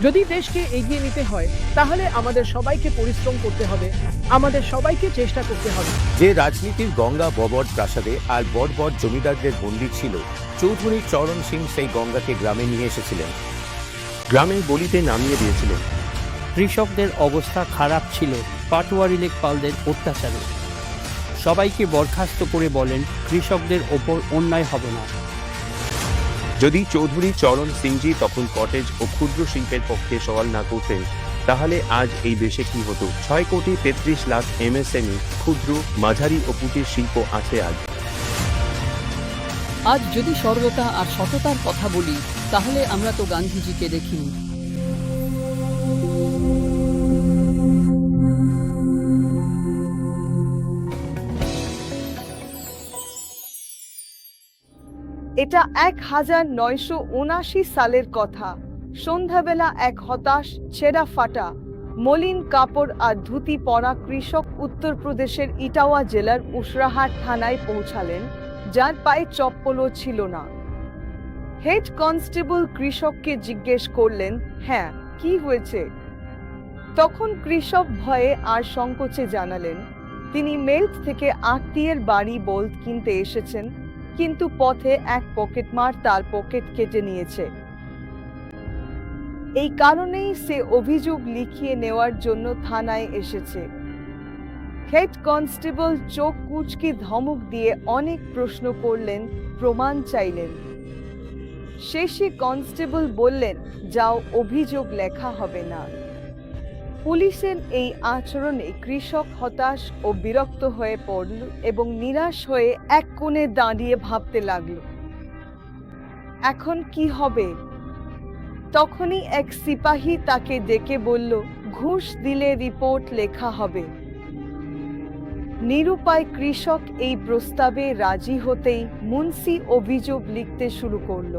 যদি দেশকে এগিয়ে নিতে হয় তাহলে আমাদের সবাইকে পরিশ্রম করতে হবে, আমাদের সবাইকে চেষ্টা করতে হবে। যে রাজনীতির গঙ্গা ববর প্রাসাদে আর বড় বড় জমিদারদের বন্দী ছিল, চৌধুরী চরণ সিং সেই গঙ্গাকে গ্রামে নিয়ে এসেছিলেন, গ্রামের গলিতে নামিয়ে দিয়েছিলেন। কৃষকদের অবস্থা খারাপ ছিল পাটওয়ারি লেকপালদের অত্যাচারে। সবাইকে বরখাস্ত করে বলেন কৃষকদের ওপর অন্যায় হবে না। যদি চৌধুরী চরণ সিংজি তখন কটেজ ও ক্ষুদ্র শিল্পের পক্ষে সওয়াল না করতেন, তাহলে আজ এই দেশে কি হতো? 6,33,00,000 MSME, ক্ষুদ্র, মাঝারি ও কুটির শিল্প আছে আজ। আজ যদি সরলতা আর সততার কথা বলি, তাহলে আমরা তো গান্ধীজিকে দেখিনি। এটা 1979 সালের কথা। সন্ধ্যাবেলা এক হতাশ, ছেঁড়া ফাটা, মলিন কাপড় আর ধুতি পরা কৃষক উত্তরপ্রদেশের ইটাওয়া জেলার উসরাহাট থানায় পৌঁছালেন, যার পায়ে চপ্পলও ছিল না। হেড কনস্টেবল কৃষককে জিজ্ঞেস করলেন, হ্যাঁ, কি হয়েছে? তখন কৃষক ভয়ে আর সংকোচে জানালেন, তিনি মেল্ট থেকে আত্মীয়ের বাড়ি বোল্ট কিনতে এসেছেন, কিন্তু পথে এক পকেটমার তার পকেট কেটে নিয়েছে। এই কারণেই সে অভিযোগ লিখিয়ে নেওয়ার জন্য থানায় এসেছে। হেড কনস্টেবল চোখ কুঁচকে ধমক দিয়ে অনেক প্রশ্ন করলেন, প্রমাণ চাইলেন। শেষে কনস্টেবল বললেন, যাও, অভিযোগ লেখা হবে না। পুলিশের এই আচরণে কৃষক হতাশ ও বিরক্ত হয়ে পড়ল এবং নিরাশ হয়ে এক কোণে দাঁড়িয়ে ভাবতে লাগল, এখন কি হবে? তখনই এক সিপাহী তাকে ডেকে বলল, ঘুষ দিলে রিপোর্ট লেখা হবে। নিরুপায় কৃষক এই প্রস্তাবে রাজি হতেই মুন্সি অভিযোগ লিখতে শুরু করল।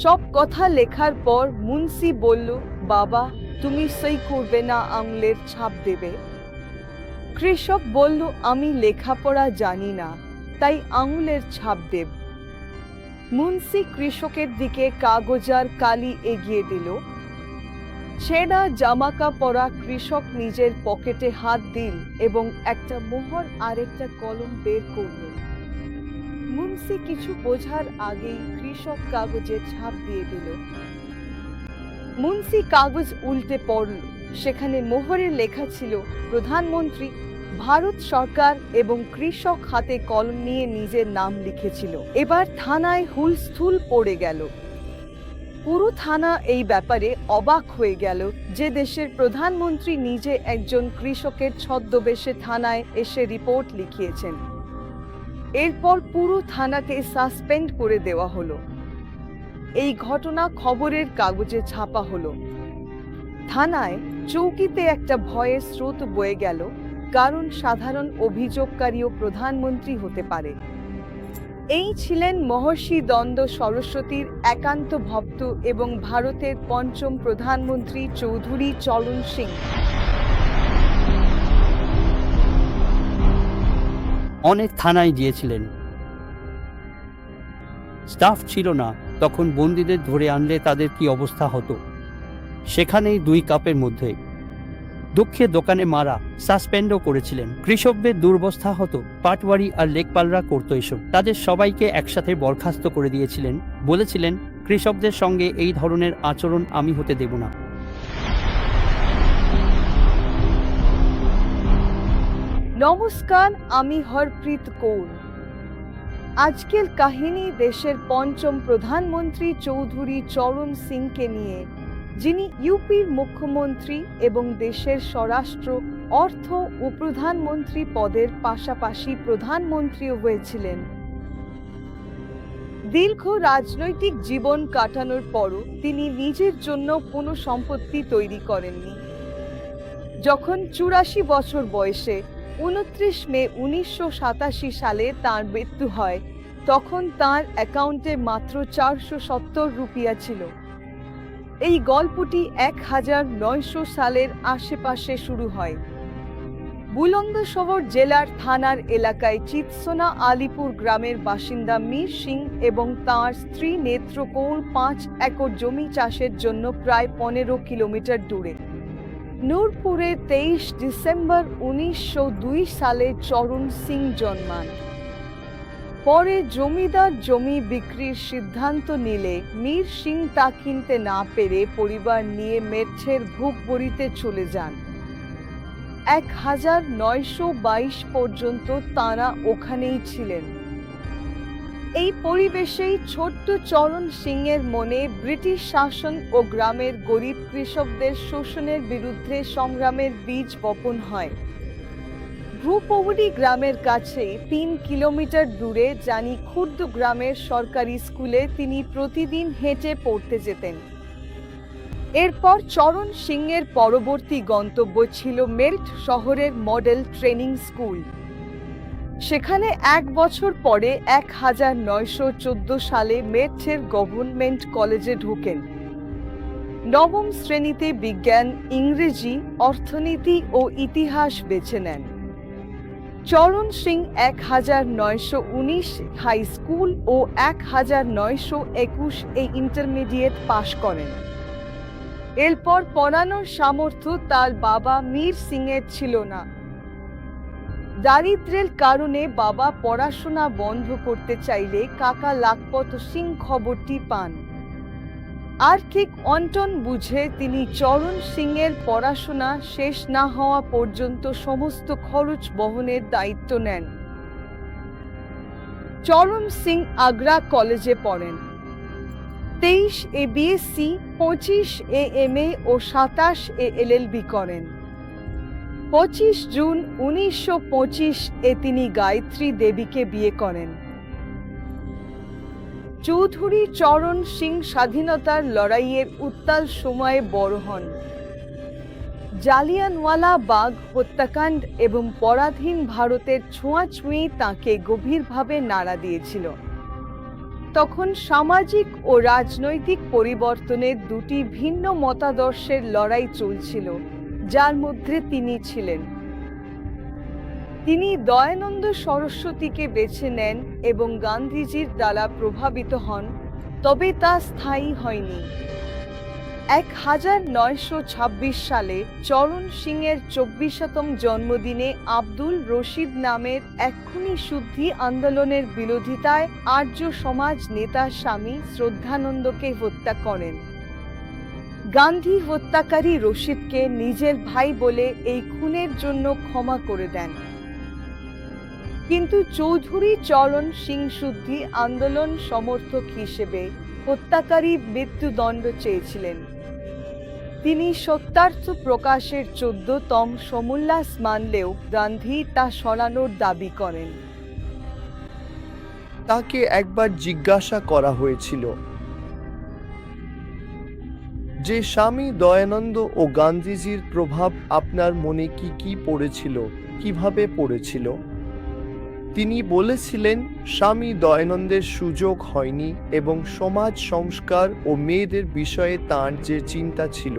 সব কথা লেখার পর মুন্সি বলল, বাবা, তুমি সই করবে না, আঙুলের ছাপ দেবে? কৃষক বলল, আমি লেখাপড়া জানি না, তাই আঙুলের ছাপ দেব। মুন্সি কৃষকের দিকে কাগজার কালি এগিয়ে দিল। ছেঁড়া জামাকা পরা কৃষক নিজের পকেটে হাত দিল এবং একটা মোহর আর একটা কলম বের করল। মুন্সি কিছু বোঝার আগেই কৃষক কাগজে ছাপ দিয়ে দিল। মুন্সি কাগজ উল্টে পড়ল। সেখানে মোহরে লেখা ছিল, প্রধানমন্ত্রী, ভারত সরকার, এবং কৃষক হাতে কলম নিয়ে নিজের নাম লিখেছিল। এবার থানায় হুলস্থুল পড়ে গেল। পুরো থানা এই ব্যাপারে অবাক হয়ে গেল যে দেশের প্রধানমন্ত্রী নিজে একজন কৃষকের ছদ্মবেশে থানায় এসে রিপোর্ট লিখিয়েছেন। এরপর পুরো থানাকে সাসপেন্ড করে দেওয়া হলো। এই ঘটনা খবরের কাগজে ছাপা হলো। থানায় চৌকিতে একটা ভয়ের স্রোত বয়ে গেল, কারণ সাধারণ অভিযোগকারীও প্রধানমন্ত্রী হতে পারে। এই ছিলেন মহর্ষি দ্বন্দ্ব সরস্বতীর একান্ত ভক্ত এবং ভারতের পঞ্চম প্রধানমন্ত্রী চৌধুরী চরণ সিং। অনেক থানায় গিয়েছিলেন, স্টাফ ছিল না। তখন বন্দীদের ধরে আনলে তাদের কি অবস্থা হতো? সেখানেই 2 কাপের মধ্যে দুঃখে দোকানে মারা, সাসপেন্ডও করেছিলেন। কৃষকদের দুর্বস্থা হতো, পাটওয়ারি আর লেকপালরা করতো এসব। তাদের সবাইকে একসাথে বরখাস্ত করে দিয়েছিলেন, বলেছিলেন কৃষকদের সঙ্গে এই ধরনের আচরণ আমি হতে দেব না। নমস্কার, আমি হরপ্রীত কৌর। আজকের কাহিনী দেশের পঞ্চম প্রধানমন্ত্রী চৌধুরী চরণ সিংকে নিয়ে, যিনি ইউপির মুখ্যমন্ত্রী এবং দেশের স্বরাষ্ট্র, অর্থ ও প্রধানমন্ত্রী পদের পাশাপাশি প্রধানমন্ত্রীও হয়েছিলেন। দীর্ঘ রাজনৈতিক জীবন কাটানোর পরও তিনি নিজের জন্য কোনো সম্পত্তি তৈরি করেননি। যখন 84 বছর বয়সে 29 মে 1987 সালে তাঁর মৃত্যু হয়, তখন তাঁর অ্যাকাউন্টে মাত্র 470 রুপিয়া ছিল। এই গল্পটি 1900 সালের আশেপাশে শুরু হয়। বুলন্দশহর জেলার থানার এলাকায় চিতসোনা আলিপুর গ্রামের বাসিন্দা মীর সিং এবং তাঁর স্ত্রী নেত্রকৌল 5 একর জমি চাষের জন্য প্রায় 15 কিলোমিটার দূরে। নূরপুরে 23 ডিসেম্বর 1902 সালে চরণ সিং জন্মান। পরে জমিদার জমি বিক্রির সিদ্ধান্ত নিলে মীর সিং তা কিনতে না পেরে পরিবার নিয়ে মেরঠের ভুগবড়িতে চলে যান। 1922 পর্যন্ত তাঁরা ওখানেই ছিলেন। এই পরিবেশেই ছোট্ট চরণ সিংয়ের মনে ব্রিটিশ শাসন ও গ্রামের গরিব কৃষকদের শোষণের বিরুদ্ধে সংগ্রামের বীজ বপন হয়। ভ্রুপৌড়ি গ্রামের কাছে 3 কিলোমিটার দূরে জানি খুর্দ গ্রামের সরকারি স্কুলে তিনি প্রতিদিন হেঁটে পড়তে যেতেন। এরপর চরণ সিংয়ের পরবর্তী গন্তব্য ছিল মেরঠ শহরের মডেল ট্রেনিং স্কুল। সেখানে 1 বছর পরে 1914 সালে মেরঠের গভর্নমেন্ট কলেজে ঢোকেন। নবম শ্রেণীতে বিজ্ঞান, ইংরেজি, অর্থনীতি ও ইতিহাস বেছে নেন। চরণ সিং 1919 হাই স্কুল ও 1921 এই ইন্টারমিডিয়েট পাশ করেন। এরপর পড়ানোর সামর্থ্য তার বাবা মীর সিংয়ের ছিল না। দারিদ্র্যের কারণে বাবা পড়াশোনা বন্ধ করতে চাইলে কাকা লাখপত সিং খবরটি পান। আর্থিক অনটন বুঝে তিনি চরণ সিংয়ের পড়াশোনা শেষ না হওয়া পর্যন্ত সমস্ত খরচ বহনের দায়িত্ব নেন। চরণ সিং আগ্রা কলেজে পড়েন। 23 এ বিএসসি, 25 এ এমএ ও 27 এ এলএলবি করেন। 25 জুন 1925 এ তিনি গায়ত্রী দেবীকে বিয়ে করেন। চৌধুরী চরণ সিং স্বাধীনতার লড়াইয়ের উত্তাল সময়ে বড় হন। জালিয়ানওয়ালা বাগ হত্যাকাণ্ড এবং পরাধীন ভারতের ছোঁয়াছুঁয়ি তাঁকে গভীরভাবে নাড়া দিয়েছিল। তখন সামাজিক ও রাজনৈতিক পরিবর্তনের দুটি ভিন্ন মতাদর্শের লড়াই চলছিল, যার মধ্যে তিনি ছিলেন। তিনি দয়ানন্দ সরস্বতীকে বেছে নেন এবং গান্ধীজির দ্বারা প্রভাবিত হন, তবে তা স্থায়ী হয়নি। 1926 সালে চরণ সিংয়ের 24তম জন্মদিনে আব্দুল রশিদ নামের এক্ষুনি শুদ্ধি আন্দোলনের বিরোধিতায় আর্য সমাজ নেতা স্বামী শ্রদ্ধানন্দকে হত্যা করেন। গান্ধী হত্যাকারী রশিদকে নিজের ভাই বলে এই খুনের জন্য ক্ষমা করে দেন। কিন্তু চৌধুরী চরণ সিং শুদ্ধি আন্দোলন সমর্থক হিসেবে হত্যাকারী মৃত্যুদণ্ড চেয়েছিলেন। তিনি সত্যার্থ প্রকাশের 14তম সমুল্লাস মানলেও গান্ধী তা সরানোর দাবি করেন। তাকে একবার জিজ্ঞাসা করা হয়েছিল যে স্বামী দয়ানন্দ ও গান্ধীজির প্রভাব আপনার মনে কি কি পড়েছিল, কিভাবে পড়েছিল। তিনি বলেছিলেন স্বামী দয়ানন্দের সুযোগ হয়নি এবং সমাজ সংস্কার ও মেয়েদের বিষয়ে তাঁর যে চিন্তা ছিল,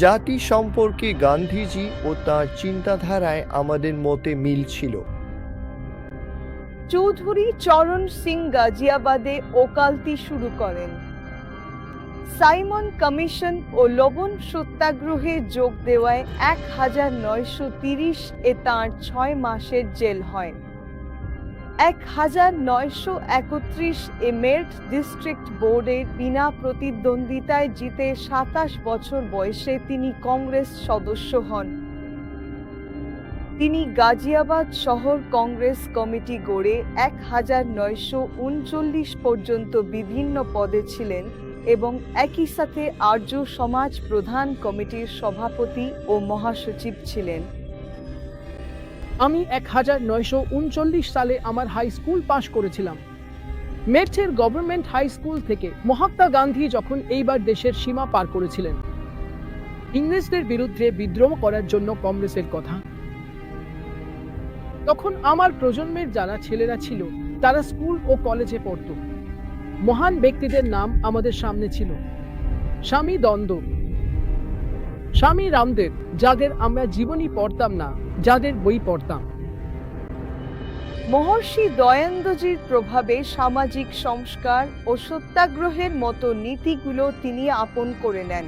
জাতি সম্পর্কে গান্ধীজি ও তাঁর চিন্তাধারায় আমাদের মতে মিল ছিল। চৌধুরী চরণ সিং গাজিয়াবাদে ওকালতি শুরু করেন। সাইমন কমিশন ও লবণ সত্যাগ্রহে যোগ দেওয়ায় 1930 এ তাঁর 6 মাসের জেল হয়। 1931 এ মেরঠ ডিস্ট্রিক্ট বোর্ডে বিনা প্রতিদ্বন্দ্বিতায় জিতে 27 বছর বয়সে তিনি কংগ্রেস সদস্য হন। তিনি গাজিয়াবাদ শহর কংগ্রেস কমিটি গড়ে 1939 পর্যন্ত বিভিন্ন পদে ছিলেন এবং একই সাথে আর্য সমাজ প্রধান কমিটির সভাপতি ও মহাসচিব ছিলেন। আমি 1939 সালে আমার হাই স্কুল পাশ করেছিলাম। মেরঠের গভর্নমেন্ট হাই স্কুল থেকে মহাত্মা গান্ধী যখন এইবার দেশের সীমা পার করেছিলেন, ইংরেজদের বিরুদ্ধে বিদ্রোহ করার জন্য কংগ্রেসের কথা, তখন আমার প্রজন্মের যারা ছেলেরা ছিল তারা স্কুল ও কলেজে পড়ত। মহান ব্যক্তিদের নাম আমাদের সামনে ছিল। স্বামী দ্বন্দ্ব, স্বামী রামদেব, যাদের আমরা জীবনী পড়তাম না, যাদের বই পড়তাম। মহর্ষি দয়ানন্দজির প্রভাবে সামাজিক সংস্কার ও সত্যাগ্রহের মতো নীতিগুলো তিনি আপন করে নেন।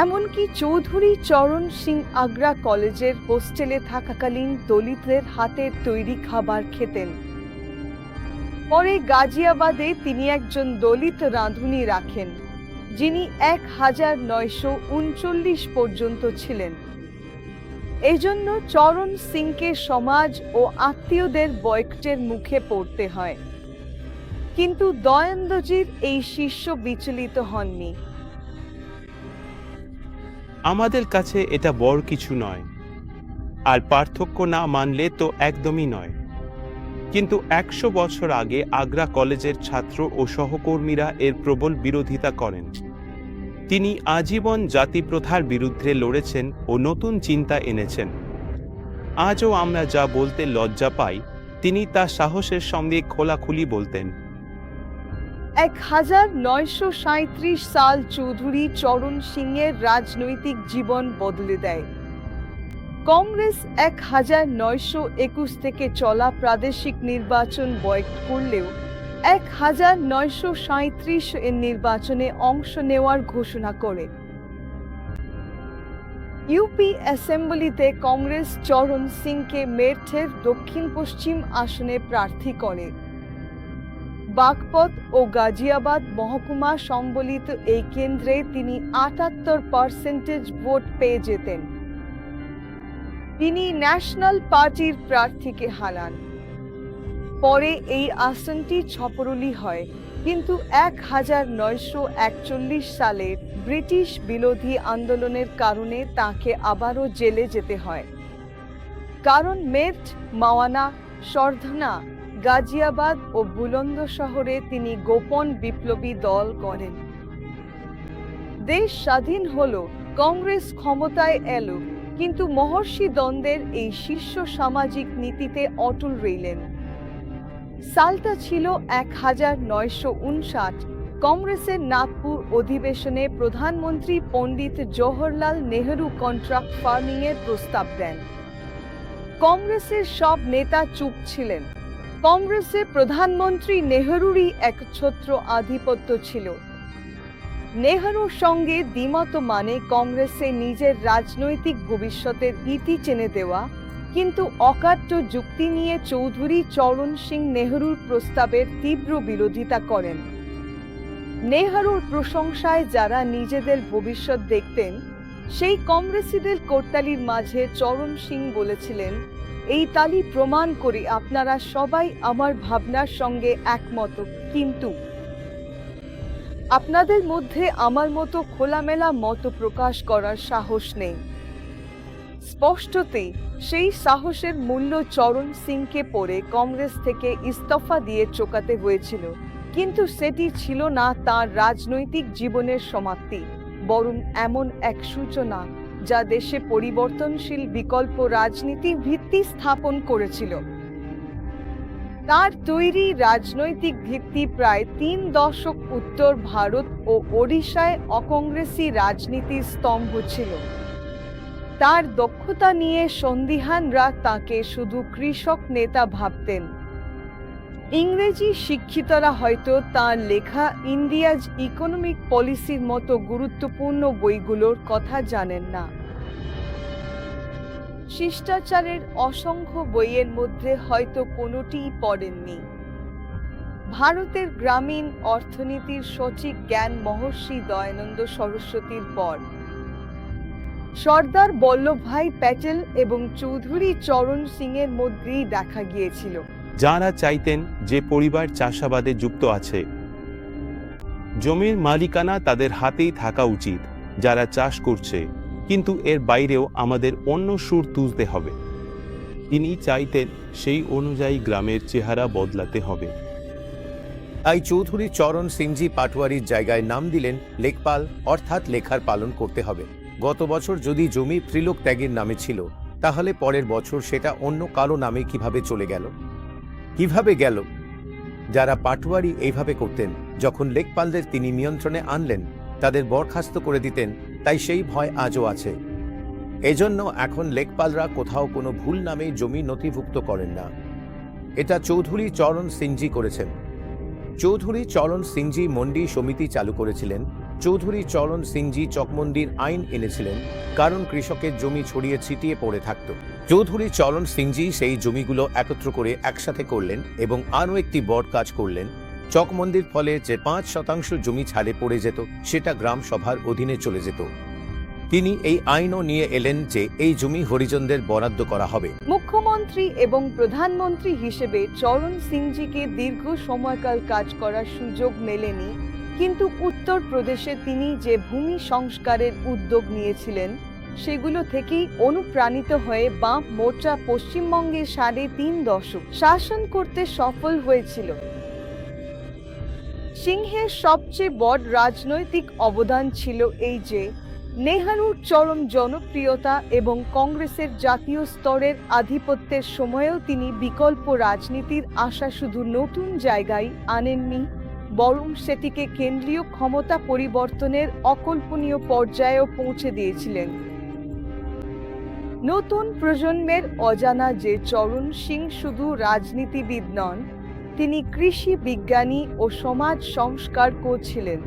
এমনকি চৌধুরী চরণ সিং আগ্রা কলেজের হোস্টেলে থাকাকালীন দলিতদের হাতের তৈরি খাবার খেতেন। পরে গাজিয়াবাদে তিনি একজন দলিত রাঁধুনি রাখেন, যিনি 1939 পর্যন্ত ছিলেন। এজন্য চরণ সিংকে সমাজ ও আত্মীয়দের বয়কটের মুখে পড়তে হয়। কিন্তু দয়ানন্দজির এই শিষ্য বিচলিত হননি। আমাদের কাছে এটা বড় কিছু নয়, আর পার্থক্য না মানলে তো একদমই নয়। কিন্তু 100 বছর আগে আগ্রা কলেজের ছাত্র ও সহকর্মীরা এর প্রবল বিরোধিতা করেন। তিনি আজীবন জাতিপ্রথার বিরুদ্ধে লড়েছেন ও নতুন চিন্তা এনেছেন। আজও আমরা যা বলতে লজ্জা পাই, তিনি তা সাহসের সঙ্গে খোলাখুলি বলতেন। 1937 সাল চৌধুরী চরণ সিংয়ের রাজনৈতিক জীবন বদলে দেয়। কংগ্রেস 1921 থেকে চলা প্রাদেশিক নির্বাচন বয়কট করলেও 1937 এর নির্বাচনে অংশ নেওয়ার ঘোষণা করে। ইউপি অ্যাসেম্বলিতে কংগ্রেস চরণ সিংকে মেরঠের দক্ষিণ পশ্চিম আসনে প্রার্থী করে। বাগপত ও গাজিয়াবাদ মহকুমা সম্বলিত এই কেন্দ্রে তিনি 78% ভোট পেয়ে যেতেন। তিনি ন্যাশনাল পার্টির প্রার্থীকে হারান। পরে এই আসনটি ছপরলি হয়, কিন্তু 1941 সালের ব্রিটিশ বিরোধী আন্দোলনের কারণে তাকে আবারও জেলে যেতে হয়। কারণ মেরঠ, মাওয়ানা, সরধনা, গাজিয়াবাদ ও বুলন্দ শহরে তিনি গোপন বিপ্লবী দল করেন। দেশ স্বাধীন হলো, কংগ্রেস ক্ষমতায় এলো, কিন্তু মহর্ষি দ্বন্দ্বের এই শীর্ষ সামাজিক নীতিতে অটল রইলেন। সালটা ছিল 1959। কংগ্রেসের নাগপুর অধিবেশনে প্রধানমন্ত্রী পণ্ডিত জওহরলাল নেহেরু কন্ট্রাক্ট ফার্মিং এর প্রস্তাব দেন। কংগ্রেসের সব নেতা চুপ ছিলেন। কংগ্রেসে প্রধানমন্ত্রী নেহেরুরই একছত্র আধিপত্য ছিল। নেহেরুর সঙ্গে দ্বিমত মানে কংগ্রেসে নিজের রাজনৈতিক ভবিষ্যতের ইতি চেনে দেওয়া, কিন্তু অকাট্য যুক্তি নিয়ে চৌধুরী চরণ সিং নেহেরুর প্রস্তাবের তীব্র বিরোধিতা করেন। নেহেরুর প্রশংসায় যারা নিজেদের ভবিষ্যৎ দেখতেন, সেই কংগ্রেসীদের করতালির মাঝে চরণ সিং বলেছিলেন, এই তালি প্রমাণ করে আপনারা সবাই আমার ভাবনার সঙ্গে একমত, কিন্তু আপনাদের মধ্যে আমার মতো খোলামেলা মত প্রকাশ করার সাহস নেই। স্পষ্টতই সেই সাহসের মূল্য চরণ সিংকে পরে কংগ্রেস থেকে ইস্তফা দিয়ে চোকাতে হয়েছিল, কিন্তু সেটি ছিল না তার রাজনৈতিক জীবনের সমাপ্তি, বরং এমন এক সূচনা যা দেশে পরিবর্তনশীল বিকল্প রাজনীতি ভিত্তি স্থাপন করেছিল। তার তৈরি রাজনৈতিক ভিত্তি প্রায় 3 দশক উত্তর ভারত ও ওড়িশায় অকংগ্রেসী রাজনীতির স্তম্ভ ছিল। তার দক্ষতা নিয়ে সন্দিহানরা তাকে শুধু কৃষক নেতা ভাবতেন। ইংরেজি শিক্ষিতরা হয়তো তার লেখা ইন্ডিয়াজ ইকোনমিক পলিসির মতো গুরুত্বপূর্ণ বইগুলোর কথা জানেন না। শিষ্টাচারের অসংখ্য বইয়ের মধ্যে হয়তো কোনোটিই পড়েননি। ভারতের গ্রামীণ অর্থনীতির সঠিক জ্ঞান মহর্ষি দয়ানন্দ সরস্বতীর পর সর্দার বল্লভভাই প্যাটেল এবং চৌধুরী চরণ সিংয়ের মধ্যেই দেখা গিয়েছিল। যারা চাইতেন যে পরিবার চাষাবাদে যুক্ত আছে, জমির মালিকানা তাদের হাতেই থাকা উচিত, যারা চাষ করছে, কিন্তু এর বাইরেও আমাদের অন্য সুর তুলতে হবে। তিনি চাইতেন সেই অনুযায়ী গ্রামের চেহারা বদলাতে হবে। তাই চৌধুরী চরণ সিংজি পাটোয়ারির জায়গায় নাম দিলেন লেখপাল, অর্থাৎ লেখার পালন করতে হবে। গত বছর যদি জমি ত্রিলোক ত্যাগের নামে ছিল, তাহলে পরের বছর সেটা অন্য কারো নামে কিভাবে চলে গেল? কিভাবে গেল? যারা পাটোয়ারি এইভাবে করতেন, যখন লেখপালদের তিনি নিয়ন্ত্রণে আনলেন, তাদের বরখাস্ত করে দিতেন, তাই সেই ভয় আজও আছে। এজন্য এখন লেখপালরা কোথাও কোনো ভুল নামে জমি নথিভুক্ত করেন না। এটা চৌধুরী চরণ সিংজি করেছেন। চৌধুরী চরণ সিংজি মন্ডি সমিতি চালু করেছিলেন। চৌধুরী চরণ সিংজি চকমন্ডির আইন এনেছিলেন, কারণ কৃষকের জমি ছড়িয়ে ছিটিয়ে পড়ে থাকত। চৌধুরী চরণ সিংজি সেই জমিগুলো একত্র করে একসাথে করলেন এবং আরও একটি বড় কাজ করলেন। চকমন্দির ফলে যে 5% জমি ছাড়ে পড়ে যেত, সেটা গ্রাম সভার অধীনে চলে যেত। তিনি এই আইনও নিয়ে এলেন যে এই জমি হরিজনদের বরাদ্দ করা হবে। মুখ্যমন্ত্রী এবং প্রধানমন্ত্রী হিসেবে চরণ সিংজিকে দীর্ঘ সময়কাল কাজ করার সুযোগ মেলেনি, কিন্তু উত্তরপ্রদেশে তিনি যে ভূমি সংস্কারের উদ্যোগ নিয়েছিলেন সেগুলো থেকেই অনুপ্রাণিত হয়ে বাম মোর্চা পশ্চিমবঙ্গে 3.5 দশক শাসন করতে সফল হয়েছিল। সিংহের সবচেয়ে বড় রাজনৈতিক অবদান ছিল এই যে নেহরুর চরম জনপ্রিয়তা এবং কংগ্রেসের জাতীয় স্তরের আধিপত্যের সময়েও তিনি বিকল্প রাজনীতির আশা শুধু নতুন জায়গায় আনেননি, বরং সেটিকে কেন্দ্রীয় ক্ষমতা পরিবর্তনের অকল্পনীয় পর্যায়েও পৌঁছে দিয়েছিলেন। নতুন প্রজন্মের অজানা যে চরণ সিং শুধু রাজনীতিবিদ নন, তিনি কৃষি বিজ্ঞানী ও সমাজ সংস্কারকও ছিলেন।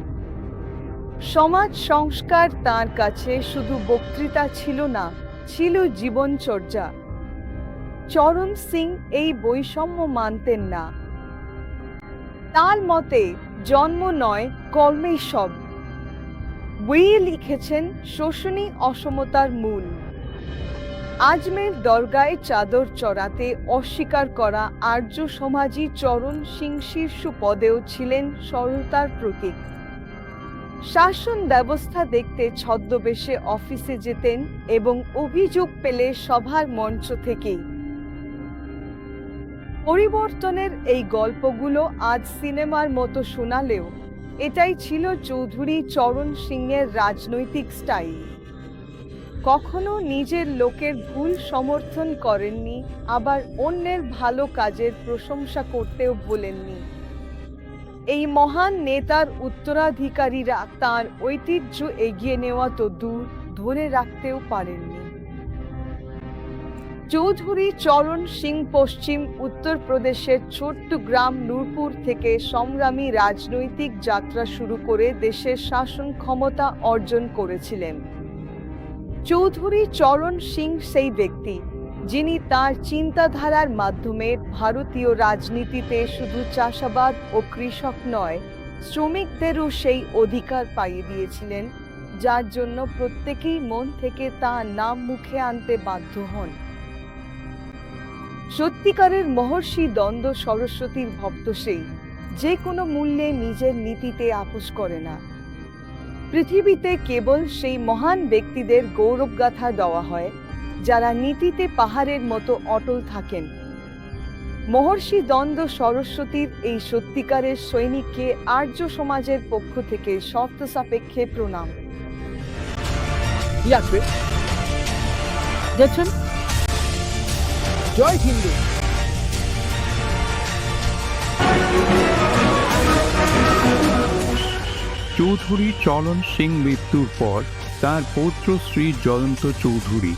সমাজ সংস্কার তাঁর কাছে শুধু বক্তৃতা ছিল না, ছিল জীবনচর্যা। চরণ সিং এই বৈষম্য মানতেন না। তার মতে জন্ম নয়, কর্মেই সব। বইয়ে লিখেছেন শোষণী অসমতার মূল। আজমের দরগায় চাদর চড়াতে অস্বীকার করা আর্য সমাজী চরণ সিং শীর্ষ পদেও ছিলেন সরলতার প্রতীক। শাসন ব্যবস্থা দেখতে ছদ্মবেশে অফিসে যেতেন এবং অভিযোগ পেলে সভার মঞ্চ থেকেই। পরিবর্তনের এই গল্পগুলো আজ সিনেমার মতো শোনালেও এটাই ছিল চৌধুরী চরণ সিংয়ের রাজনৈতিক স্টাইল। কখনো নিজের লোকের ভুল সমর্থন করেননি, আবার অন্যের ভালো কাজের প্রশংসা করতেও ভোলেননি। এই মহান নেতার উত্তরাধিকারীরা তার ঐতিহ্য এগিয়ে নেওয়া তো দূর, ধরে রাখতেও পারেননি। চৌধুরী চরণ সিং পশ্চিম উত্তরপ্রদেশের ছোট্ট গ্রাম নূরপুর থেকে সংগ্রামী রাজনৈতিক যাত্রা শুরু করে দেশের শাসন ক্ষমতা অর্জন করেছিলেন। চৌধুরী চরণ সিং সেই ব্যক্তি যিনি তার চিন্তাধারার মাধ্যমে ভারতীয় রাজনীতিতে শুধু চাষাবাদ ও কৃষক নয়, শ্রমিকদেরও সেই অধিকার পাইয়ে দিয়েছিলেন, যার জন্য প্রত্যেকেই মন থেকে তার নাম মুখে আনতে বাধ্য হন। সত্যিকারের মহর্ষি দ্বন্দ্ব সরস্বতীর ভক্ত সেই, যে কোনো মূল্যে নিজের নীতিতে আপোস করে না। পৃথিবীতে কেবল সেই মহান ব্যক্তিদের গৌরবগাথা দেওয়া হয় যারা নীতিতে পাহাড়ের মতো অটল থাকেন। মহর্ষি দ্বন্দ্ব সরস্বতীর এই সত্যিকারের সৈনিককে আর্য সমাজের পক্ষ থেকে শর্ত সাপেক্ষে প্রণাম। দেখছেন জয় হিন্দু। চৌধুরী চরণ সিং মৃত্যুর পর তার পৌত্র শ্রী জয়ন্ত চৌধুরী